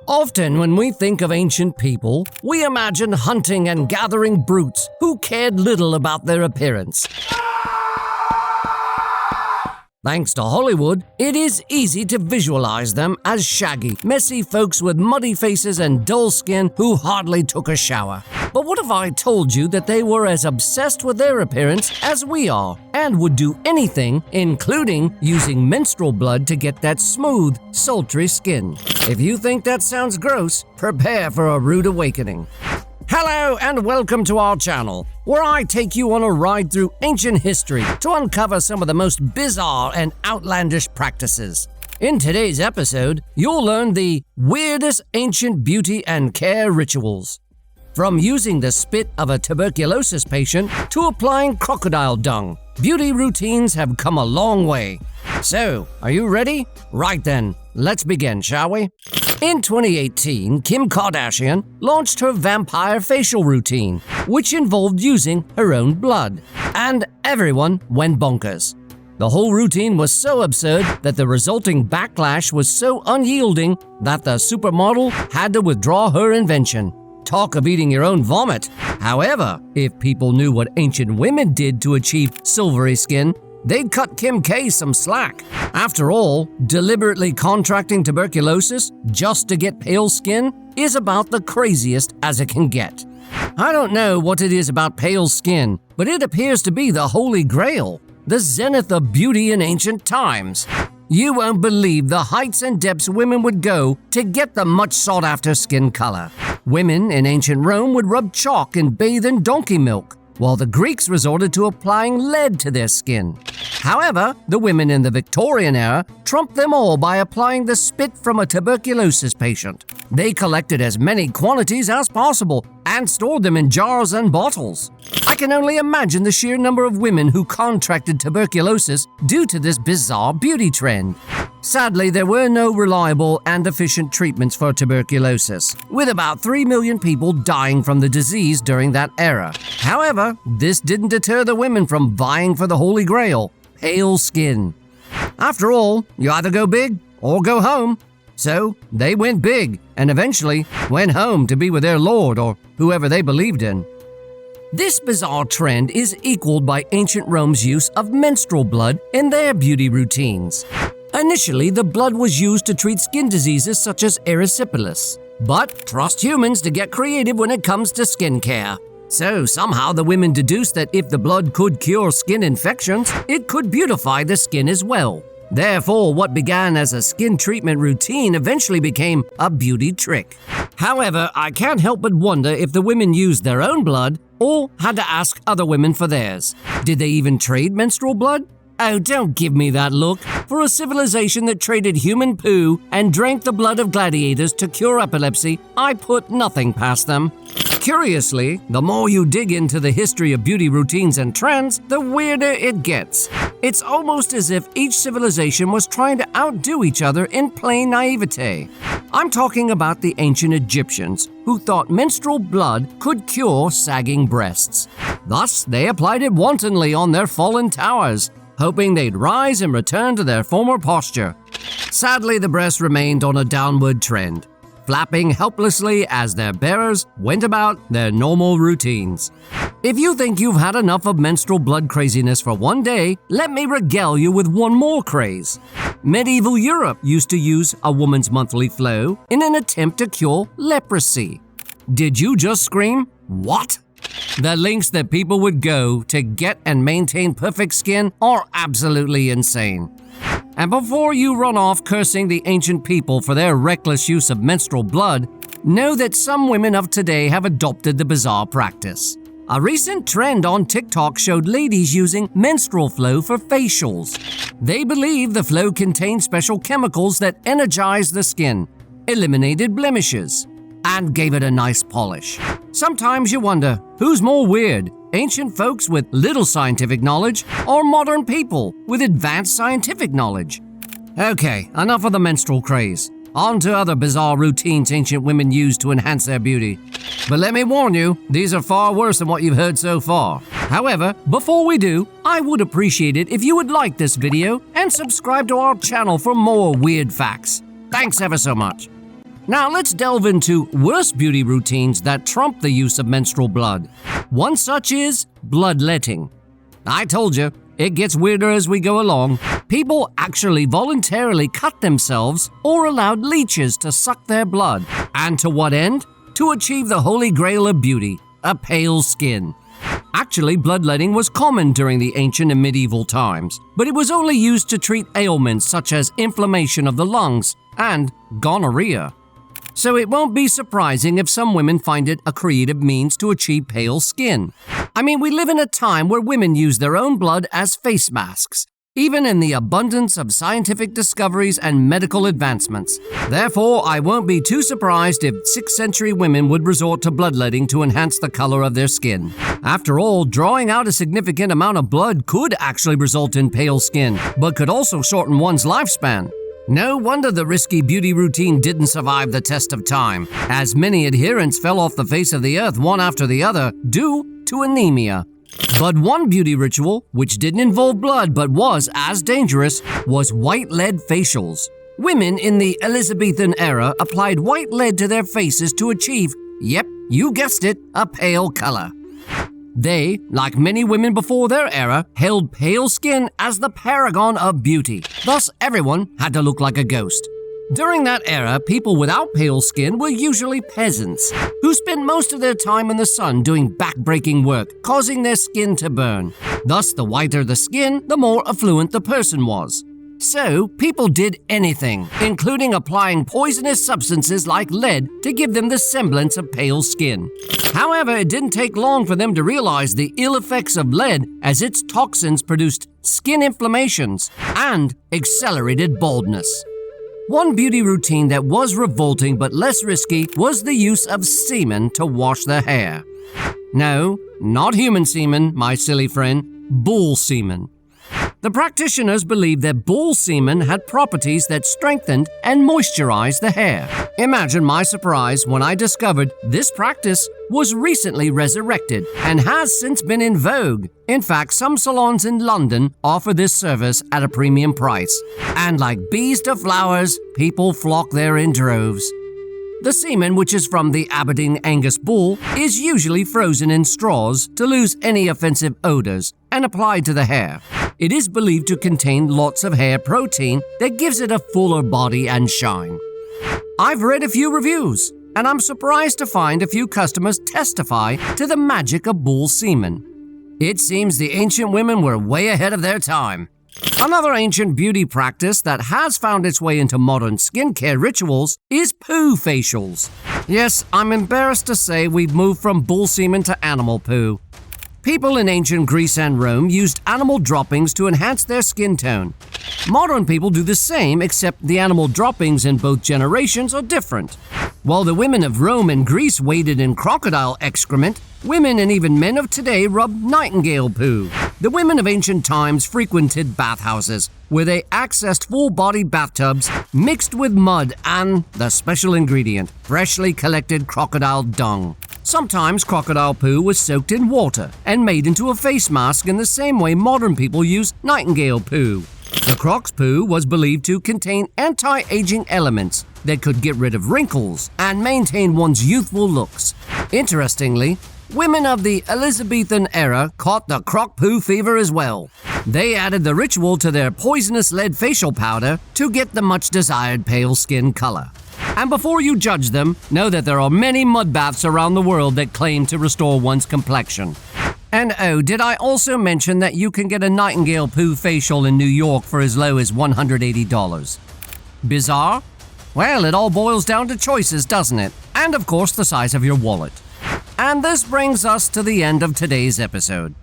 Often when we think of ancient people, we imagine hunting and gathering brutes who cared little about their appearance. Thanks to Hollywood, it is easy to visualize them as shaggy, messy folks with muddy faces and dull skin who hardly took a shower. But what if I told you that they were as obsessed with their appearance as we are, and would do anything, including using menstrual blood to get that smooth, sultry skin? If you think that sounds gross, prepare for a rude awakening. Hello and welcome to our channel, where I take you on a ride through ancient history to uncover some of the most bizarre and outlandish practices. In today's episode, you'll learn the weirdest ancient beauty and care rituals. From using the spit of a tuberculosis patient to applying crocodile dung, beauty routines have come a long way. So, are you ready? Right then, let's begin, shall we? In 2018, Kim Kardashian launched her vampire facial routine, which involved using her own blood, and everyone went bonkers. The whole routine was so absurd that the resulting backlash was so unyielding that the supermodel had to withdraw her invention. Talk of eating your own vomit. However, if people knew what ancient women did to achieve silvery skin, they'd cut Kim K some slack. After all, deliberately contracting tuberculosis just to get pale skin is about the craziest as it can get. I don't know what it is about pale skin, but it appears to be the holy grail, the zenith of beauty in ancient times. You won't believe the heights and depths women would go to get the much sought-after skin color. Women in ancient Rome would rub chalk and bathe in donkey milk, while the Greeks resorted to applying lead to their skin. However, the women in the Victorian era trumped them all by applying the spit from a tuberculosis patient. They collected as many quantities as possible and stored them in jars and bottles. I can only imagine the sheer number of women who contracted tuberculosis due to this bizarre beauty trend. Sadly, there were no reliable and efficient treatments for tuberculosis, with about 3 million people dying from the disease during that era. However, this didn't deter the women from vying for the holy grail, pale skin. After all, you either go big or go home. So they went big and eventually went home to be with their lord or whoever they believed in. This bizarre trend is equaled by ancient Rome's use of menstrual blood in their beauty routines. Initially, the blood was used to treat skin diseases such as erysipelas. But trust humans to get creative when it comes to skincare. So somehow the women deduced that if the blood could cure skin infections, it could beautify the skin as well. Therefore, what began as a skin treatment routine eventually became a beauty trick. However, I can't help but wonder if the women used their own blood or had to ask other women for theirs. Did they even trade menstrual blood? Oh, don't give me that look. For a civilization that traded human poo and drank the blood of gladiators to cure epilepsy, I put nothing past them. Curiously, the more you dig into the history of beauty routines and trends, the weirder it gets. It's almost as if each civilization was trying to outdo each other in plain naivete. I'm talking about the ancient Egyptians, who thought menstrual blood could cure sagging breasts. Thus, they applied it wantonly on their fallen towers, hoping they'd rise and return to their former posture. Sadly, the breasts remained on a downward trend, flapping helplessly as their bearers went about their normal routines. If you think you've had enough of menstrual blood craziness for one day, let me regale you with one more craze. Medieval Europe used to use a woman's monthly flow in an attempt to cure leprosy. Did you just scream, "What?" The lengths that people would go to get and maintain perfect skin are absolutely insane. And before you run off cursing the ancient people for their reckless use of menstrual blood, know that some women of today have adopted the bizarre practice. A recent trend on TikTok showed ladies using menstrual flow for facials. They believe the flow contained special chemicals that energized the skin, eliminated blemishes, and gave it a nice polish. Sometimes you wonder, who's more weird, ancient folks with little scientific knowledge or modern people with advanced scientific knowledge? Okay, enough of the menstrual craze. On to other bizarre routines ancient women used to enhance their beauty. But let me warn you, these are far worse than what you've heard so far. However, before we do, I would appreciate it if you would like this video and subscribe to our channel for more weird facts. Thanks ever so much. Now let's delve into worse beauty routines that trump the use of menstrual blood. One such is bloodletting. I told you, it gets weirder as we go along. People actually voluntarily cut themselves or allowed leeches to suck their blood. And to what end? To achieve the holy grail of beauty, a pale skin. Actually, bloodletting was common during the ancient and medieval times, but it was only used to treat ailments such as inflammation of the lungs and gonorrhea. So it won't be surprising if some women find it a creative means to achieve pale skin. I mean, we live in a time where women use their own blood as face masks, even in the abundance of scientific discoveries and medical advancements. Therefore, I won't be too surprised if 6th century women would resort to bloodletting to enhance the color of their skin. After all, drawing out a significant amount of blood could actually result in pale skin, but could also shorten one's lifespan. No wonder the risky beauty routine didn't survive the test of time, as many adherents fell off the face of the earth one after the other due to anemia. But one beauty ritual, which didn't involve blood but was as dangerous, was white lead facials. Women in the Elizabethan era applied white lead to their faces to achieve, yep, you guessed it, a pale color. They, like many women before their era, held pale skin as the paragon of beauty. Thus, everyone had to look like a ghost. During that era, people without pale skin were usually peasants, who spent most of their time in the sun doing back-breaking work, causing their skin to burn. Thus, the whiter the skin, the more affluent the person was. So, people did anything, including applying poisonous substances like lead to give them the semblance of pale skin. However, it didn't take long for them to realize the ill effects of lead, as its toxins produced skin inflammations and accelerated baldness. One beauty routine that was revolting but less risky was the use of semen to wash the hair. No, not human semen, my silly friend, bull semen. The practitioners believed that bull semen had properties that strengthened and moisturized the hair. Imagine my surprise when I discovered this practice was recently resurrected and has since been in vogue. In fact, some salons in London offer this service at a premium price. And like bees to flowers, people flock there in droves. The semen, which is from the Aberdeen Angus bull, is usually frozen in straws to lose any offensive odors and applied to the hair. It is believed to contain lots of hair protein that gives it a fuller body and shine. I've read a few reviews, and I'm surprised to find a few customers testify to the magic of bull semen. It seems the ancient women were way ahead of their time. Another ancient beauty practice that has found its way into modern skincare rituals is poo facials. Yes, I'm embarrassed to say we've moved from bull semen to animal poo. People in ancient Greece and Rome used animal droppings to enhance their skin tone. Modern people do the same, except the animal droppings in both generations are different. While the women of Rome and Greece waded in crocodile excrement, women and even men of today rub nightingale poo. The women of ancient times frequented bathhouses, where they accessed full-body bathtubs mixed with mud and the special ingredient, freshly collected crocodile dung. Sometimes crocodile poo was soaked in water and made into a face mask in the same way modern people use nightingale poo. The croc's poo was believed to contain anti-aging elements that could get rid of wrinkles and maintain one's youthful looks. Interestingly, women of the Elizabethan era caught the croc poo fever as well. They added the ritual to their poisonous lead facial powder to get the much-desired pale skin color. And before you judge them, know that there are many mud baths around the world that claim to restore one's complexion. And oh, did I also mention that you can get a nightingale poo facial in New York for as low as $180? Bizarre? Well, it all boils down to choices, doesn't it? And of course, the size of your wallet. And this brings us to the end of today's episode.